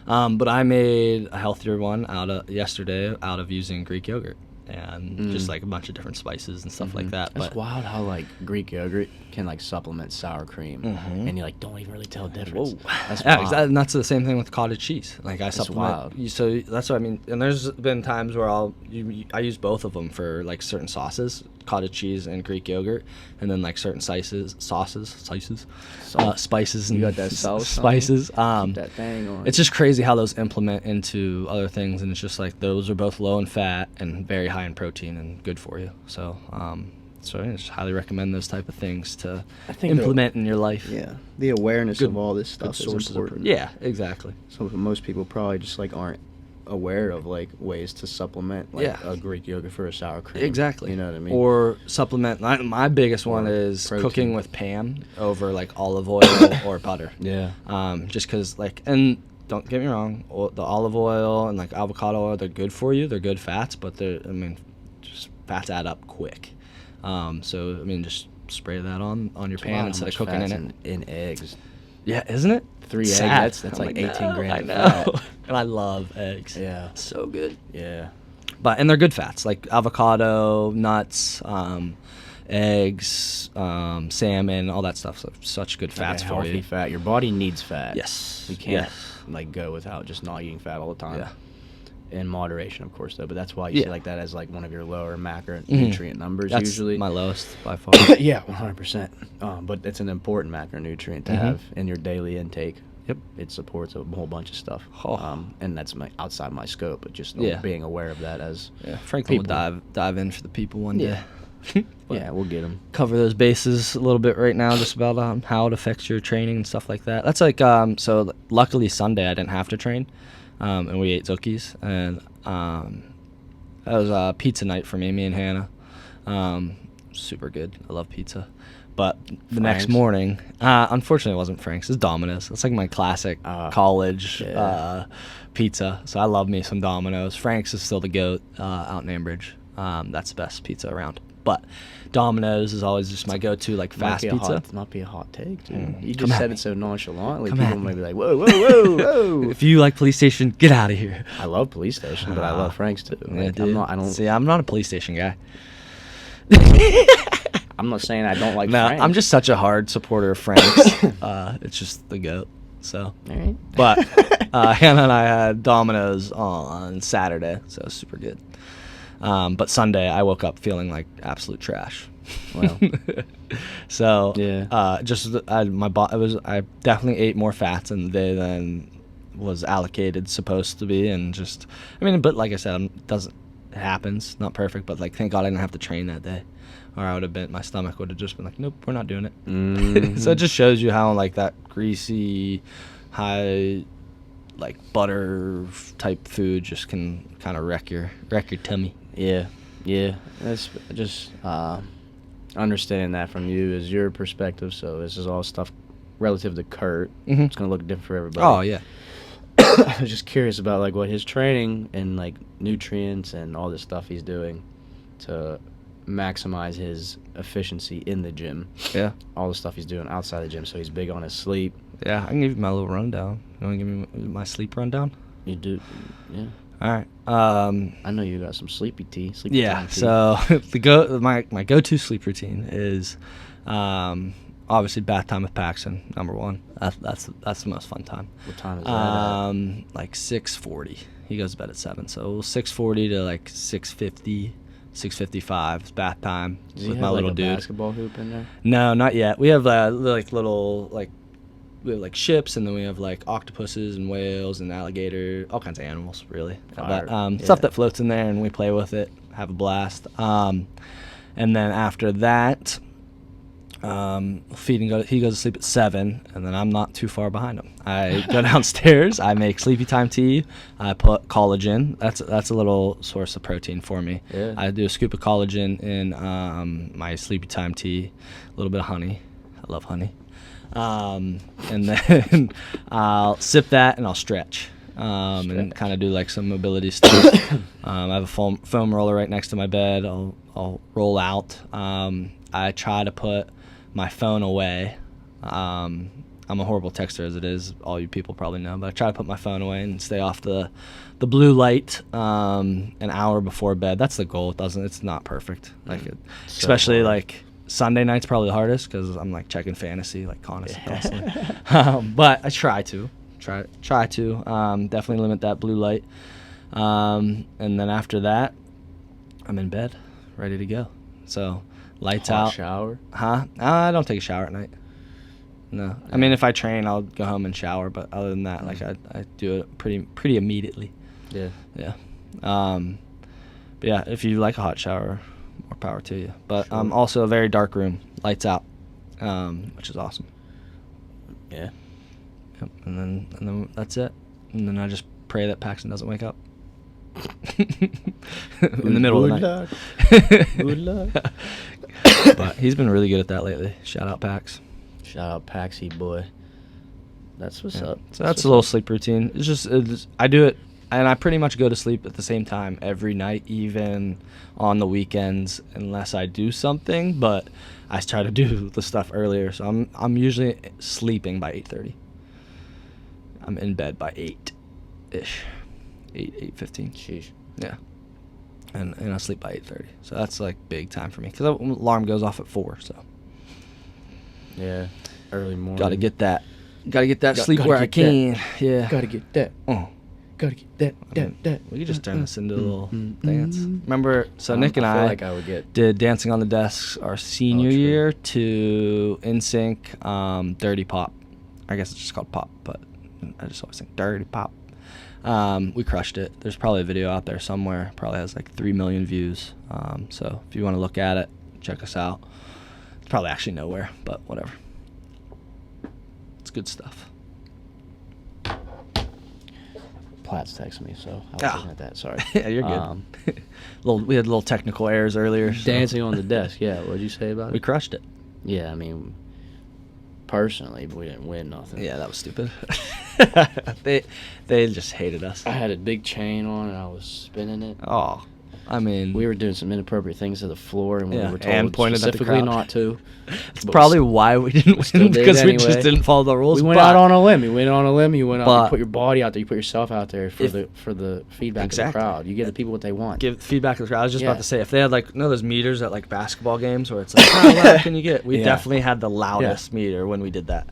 But I made a healthier one yesterday out of using Greek yogurt and just like a bunch of different spices and stuff like that. That's But wild how like Greek yogurt can like supplement sour cream, and you like don't even really tell the difference. That's yeah, wild. and that's the same thing with cottage cheese. Like I supplement. wild. So that's what I mean. And there's been times where I use both of them for like certain sauces, cottage cheese and Greek yogurt, and then like certain sauces, spices, and You got that sauce, spices. Keep that thing on. It's just crazy how those implement into other things, and it's just like those are both low in fat and very high in protein and good for you. So, so I just highly recommend those type of things to I think implement in your life. yeah, the awareness Good- of all this Good stuff is sources of important. yeah, exactly. So most people probably just like aren't aware of like ways to supplement like Yeah. a Greek yogurt for a sour cream. Exactly. You know what I mean? Or supplement. My biggest one Or is protein. cooking with Pam over like olive oil or butter. yeah. Just because like, and don't get me wrong, the olive oil and like avocado oil, they're good for you. They're good fats, but just fats add up quick. So I mean, just spray that on your There's a lot pan of instead of much cooking in fats it. in eggs. Yeah, isn't it? 3 eggs. Sad. That's I'm like 18 no, grams I of know. fat. And I love eggs. Yeah. So good. Yeah. And they're good fats like avocado, nuts, eggs, salmon, all that stuff. So such good fats Like a for healthy you. fat. Your body needs fat. Yes. You can't Yes. like go without just not eating fat all the time. Yeah. In moderation, of course, though. But that's why you see Yeah. like that as like one of your lower macronutrient numbers That's usually. my lowest by far. Yeah, 100%. But it's an important macronutrient to have in your daily intake. Yep. It supports a whole bunch of stuff. Oh. And that's outside my scope, but just Yeah. being aware of that as Yeah, Franklin will People. dive in for the people one Yeah. day. But yeah, we'll get them. cover those bases a little bit right now, just about how it affects your training and stuff like that. That's like so. Luckily Sunday I didn't have to train, and we ate Zookies, and that was pizza night for me and Hannah. Super good. I love pizza. But the next Frank's? morning, unfortunately, it wasn't Frank's. It's Domino's. It's like my classic college yeah. pizza. So I love me some Domino's. Frank's is still the GOAT out in Ambridge. That's the best pizza around. But Domino's is always just my go-to, like, fast pizza. Might be a hot take, dude. You Come just at said me. it so nonchalantly. Come at People me. might be like, whoa, whoa, whoa, whoa. If you like Police Station, get out of here. I love Police Station, but I love Frank's too. Yeah, Like, dude. I don't. See, I'm not a Police Station guy. I'm not saying I don't like No, Frank's. I'm just such a hard supporter of Frank's. It's just the GOAT. So, All right. but Hannah and I had Domino's on Saturday, so it was super good. But Sunday, I woke up feeling like absolute trash. Well, So Yeah. I definitely ate more fats in the day than was allocated supposed to be, and just but like I said, it happens, not perfect, but like thank God I didn't have to train that day, or I would have been, my stomach would have just been like, nope, we're not doing it. So it just shows you how like that greasy, high, like butter type food just can kind of wreck your tummy. yeah. That's just understanding that from you is your perspective. So this is all stuff relative to Kurt. Mhm. It's gonna look different for everybody. Oh yeah. I was just curious about like what his training and like nutrients and all this stuff he's doing to maximize his efficiency in the gym. Yeah. All the stuff he's doing outside the gym. So he's big on his sleep. Yeah, I can give you my little rundown. You want to give me my sleep rundown? You do, yeah. All right. I know you got some sleepy tea. Yeah. time tea. So my go-to sleep routine is obviously bath time with Paxton, number one. That's the most fun time. What time is that? Like 6:40. He goes to bed at 7, so 6:40 to like 6:50, 6:55 is bath time Does he with have my like little a dude. basketball hoop in there? No, not yet. We have like little we have like ships, and then we have like octopuses and whales and alligator, all kinds of animals, really. Fire. But Yeah. stuff that floats in there, and we play with it, have a blast. And then after that, he goes to sleep at 7, and then I'm not too far behind him. I go downstairs, I make sleepy time tea, I put collagen. That's a little source of protein for me. Yeah. I do a scoop of collagen in my sleepy time tea, a little bit of honey. I love honey. And then I'll sip that and I'll stretch. And kind of do like some mobility stuff. I have a foam roller right next to my bed. I'll roll out. I try to put my phone away. I'm a horrible texter as it is. All you people probably know, but I try to put my phone away and stay off the blue light an hour before bed. That's the goal. It's not perfect. Especially hard. like Sunday night's probably the hardest because I'm like checking fantasy like constantly. But I try to definitely limit that blue light. And then after that, I'm in bed, ready to go. So lights Hot out. shower. Huh? I don't take a shower at night. No. I mean, if I train, I'll go home and shower. But other than that, like I do it pretty immediately. Yeah. Yeah. But yeah, if you like a hot shower, more power to you. But Sure. also a very dark room, lights out, which is awesome. Yeah. Yep. And then that's it. And then I just pray that Paxton doesn't wake up in the middle of the night. Good luck. But he's been really good at that lately. Shout out Pax. Shout out Paxi boy. That's what's Yeah. up. So that's a little sleep routine. I do it, and I pretty much go to sleep at the same time every night, even on the weekends, unless I do something. But I try to do the stuff earlier, so I'm usually sleeping by 8:30. I'm in bed by 8-ish, 8:15. Sheesh. Yeah, and I sleep by 8:30. So that's like big time for me because the alarm goes off at 4. So Yeah. Early morning. gotta get that sleep gotta where I get that. can. Yeah. Gotta get that. Oh. Gotta get that. We could just turn this into a little mm, dance. mm. Remember, so Nick and I feel I like I would get. did Dancing on the Desks our senior true. year to NSYNC, Dirty Pop. I guess it's just called Pop, but I just always think Dirty Pop. We crushed it. There's probably a video out there somewhere. Probably has like 3 million views. So if you want to look at it, check us out. It's probably actually nowhere, but whatever. It's good stuff. Platts texted me, so I was Ah. looking at that. Sorry. Yeah, you're good. We had little technical errors earlier. so Dancing on the desk. Yeah. What'd you say about We it? crushed it. Yeah. I mean, personally, we didn't win nothing. Yeah, that was stupid. they just hated us. I had a big chain on and I was spinning it. Oh, I mean, We were doing some inappropriate things to the floor, and we Yeah, were told and pointed at the specifically crowd. not to. it's but probably why we didn't still win, did because we anyway. just didn't follow the rules. We went but- out on a limb. You went on a limb. You went out. But- You put your body out there. You put yourself out there for If- the feedback Exactly. of the crowd. You give the people what they want. Give feedback to the crowd. I was just Yeah. about to say, if they had like those meters at like basketball games where it's like, how loud can you get? We Yeah. definitely had the loudest meter when we did that.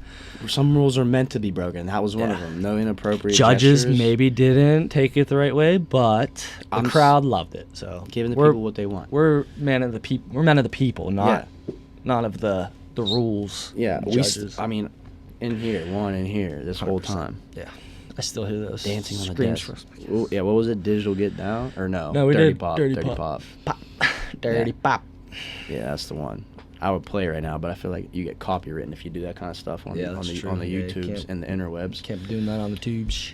Some rules are meant to be broken. That was one of Yeah. them. No inappropriate Judges gestures. maybe didn't take it the right way, but the I'm s- crowd loved it. So Giving the we're, people what they want. we're men of the people. We're men of the people, not of the rules. Yeah, and judges. I mean, in here, one in here, this whole 100%. time. Yeah, I still hear those Dancing on the screams. desk. Ooh, yeah, what was it? Digital Get Down? Or no? No, we Dirty did Pop. Dirty Dirty Pop. Pop. Pop, dirty pop. Yeah, that's the one. I would play it right now, but I feel like you get copywritten if you do that kind of stuff on, Yeah, on that's the true. on the Yeah, you YouTubes can't- and the interwebs. Can't be doing that on the tubes.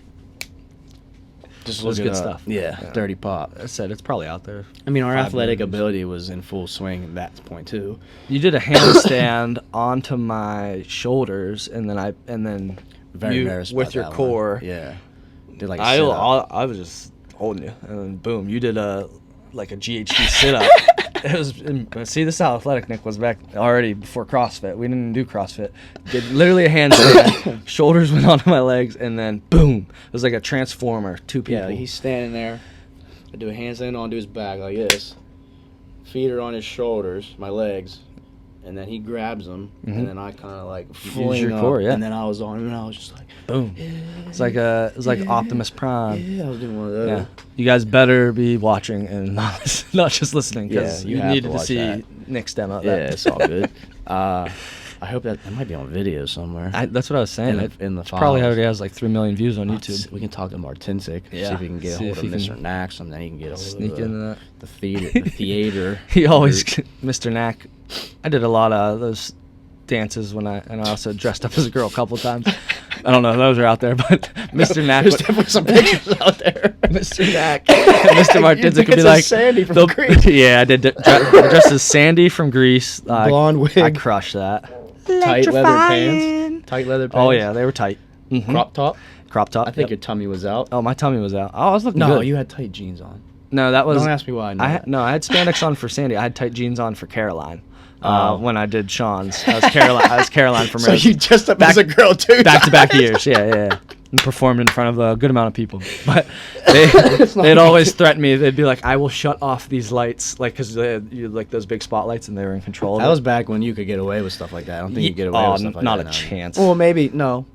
Just It was look it good up. stuff. Yeah, Yeah. Dirty Pop. I said it's probably out there. I mean, our 5 athletic million views. ability was in full swing at that point too. You did a handstand onto my shoulders, and then Very you, embarrassed with about your that one. core. Yeah, did like a I sit-up. I was just holding you, and then boom, you did a GHD sit up. It was see, this is how athletic Nick was back already before CrossFit. We didn't do CrossFit. Did literally a handstand, shoulders went onto my legs, and then boom, it was like a transformer. 2 people. Yeah, he's standing there. I do a handstand onto his back like this. Feet are on his shoulders, my legs, and then he grabs them, Mhm. and then I kind of like Use fling your up, core, yeah. and then I was on him, and I was just like, boom. It was like Optimus Prime. yeah, I was doing one of those. Yeah, you guys better be watching and not just listening, because Yeah, you you have needed to to watch see that. Nick's demo. Yeah, it's all good. I hope that might be on video somewhere. That's what I was saying. in the It's probably files. already has like 3 million views on YouTube. We can talk to Martinsik, see Yeah, if we can get a see hold if of he Mr. can Nax, and then he can get a hold Sneak of into that. the theater. He always, group. Mr. Knack. I did a lot of those dances and I also dressed up as a girl a couple times. I don't know if those are out there, but Mr. Knack. There's definitely some pictures out there. Mr. Knack and Mr. Martinsik could be It's a like, Sandy from they'll- Grease. Yeah, I did dressed as Sandy from Grease. Blonde wig. I crushed that. Tight leather pants. Tight leather pants. Oh yeah, they were tight. Mhm. Crop top. Crop top. I think yep. your tummy was out. Oh, my tummy was out. Oh, I was looking No, good. you had tight jeans on. No, that was. Don't ask me why I know that. No, I had spandex on for Sandy. I had tight jeans on for Caroline. Oh. When I did Sean's, I was Caroline from So Rose. you dressed up Back- as a girl too. back-to-back years. Yeah. And performed in front of a good amount of people. But It's not they'd like- always threaten me. They'd be like, "I will shut off these lights," like because you like those big spotlights, and they were in control. That of was it. back when you could get away with stuff like that. I don't think you get away Oh, with stuff like not that a now. chance. Well, maybe no.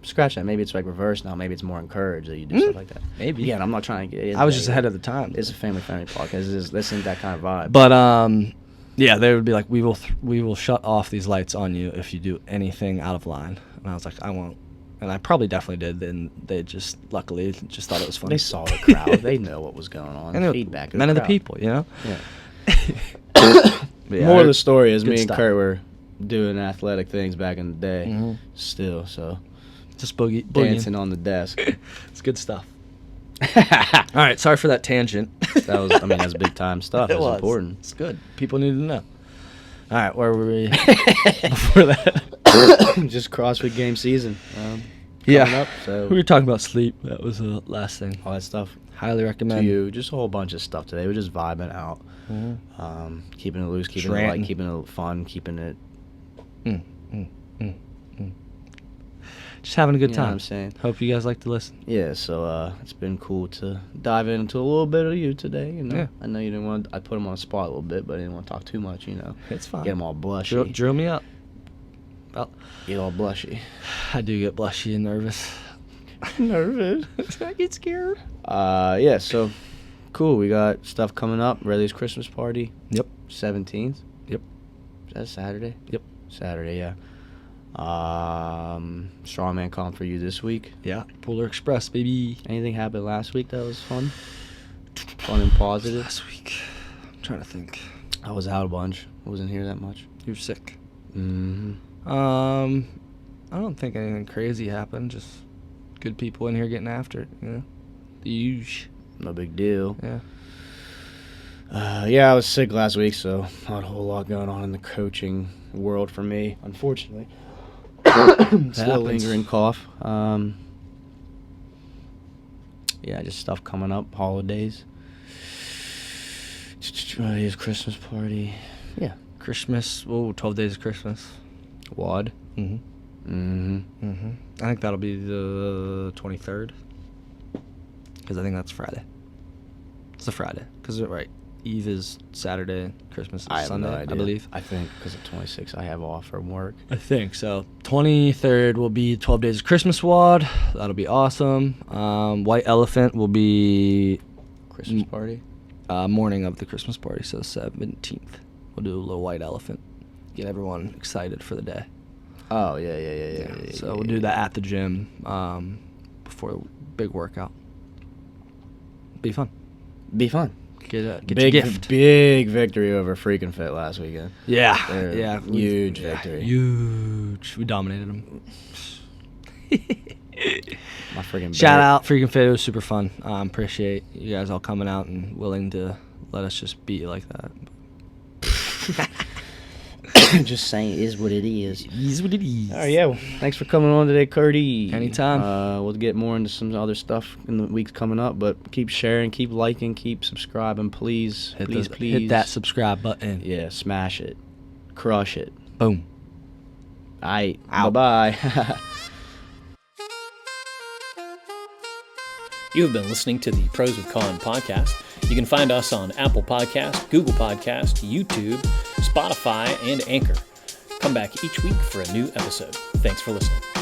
Scratch that. Maybe it's like reverse now. Maybe it's more encouraged that you do stuff like that. Maybe. Yeah, and I'm not trying to get. I was just ahead of the time. It's a family-friendly podcast. This isn't that kind of vibe. But yeah, they would be like, we will shut off these lights on you if you do anything out of line. And I was like, I won't. And I probably definitely did. And they just luckily just thought it was funny. They saw the crowd. They know what was going on. And The it- feedback. men of the crowd. people, you know. Yeah. But yeah, More of the story is good me and stuff. Kurt were doing athletic things back in the day. Mhm. Still, so just boogie dancing on the desk. It's good stuff. that All right, sorry for that tangent. was. I mean, that's big time stuff. It was important. It's good. People need to know. All right, where were we before that? Just CrossFit game season. Yeah. coming Up, so We were talking about sleep. That was the last thing. all that stuff. Highly To recommend. you, just a whole bunch of stuff today. We're just vibing out, Mhm. keeping it loose, keeping it Ranting. light, keeping it fun, keeping it. Just having a good You know what time. I'm saying? Hope you guys like to listen. Yeah, so it's been cool to dive into a little bit of you today. You know, Yeah. I know you didn't want. I put him on the spot a little bit, but I didn't want to talk too much. You know, It's fine. get him all blushy. Drill me up. Well, Get all blushy. I do get blushy and nervous. Nervous. I get scared. Yeah. So cool. We got stuff coming up. Riley's Christmas party. Yep. 17th. Yep. Is that Saturday? Yep. Saturday. Yeah. Strongman comp for you this week. Yeah. Polar Express, baby. Anything happened last week that was fun? Fun and positive. Last week. I'm trying to think. I was out a bunch. I wasn't here that much. You're sick. Mm-hmm. I don't think anything crazy happened. Just good people in here getting after it. You know, the huge. No big deal. Yeah. Yeah, I was sick last week, so not a whole lot going on in the coaching world for me, unfortunately. Still happens. lingering cough. Yeah, just stuff coming up, holidays. His Christmas party. Yeah. Christmas. 12 Days of Christmas. WOD. I think that'll be the 23rd. Because I think that's Friday. It's a Friday. Because, right, Eve is Saturday, Christmas is I have Sunday, no idea. I believe. I think because of 26, I have off from work. I think so. 23rd will be 12 Days of Christmas WOD. That'll be awesome. White Elephant will be Christmas party? morning of the Christmas party, so 17th. We'll do a little White Elephant. Get everyone excited for the day. Oh, yeah. So we'll do that at the gym before a big workout. Be fun. Be fun. Get Big, your gift. big victory over Freaking Fit last weekend. Yeah. Huge victory. Huge. We dominated them. My freaking Shout out Freaking Fit. It was super fun. Appreciate you guys all coming out and willing to let us just beat you like that. Just saying, it is what it is. It is what it is. All right, yeah. Well, thanks for coming on today, Curdy. Anytime. We'll get more into some other stuff in the weeks coming up, but keep sharing, keep liking, keep subscribing, please. Please. Hit that subscribe button. Yeah, smash it. Crush it. Boom. All right. Out. Bye-bye. You have been listening to the Pros with Con podcast. You can find us on Apple Podcast, Google Podcast, YouTube, Spotify, and Anchor. Come back each week for a new episode. Thanks for listening.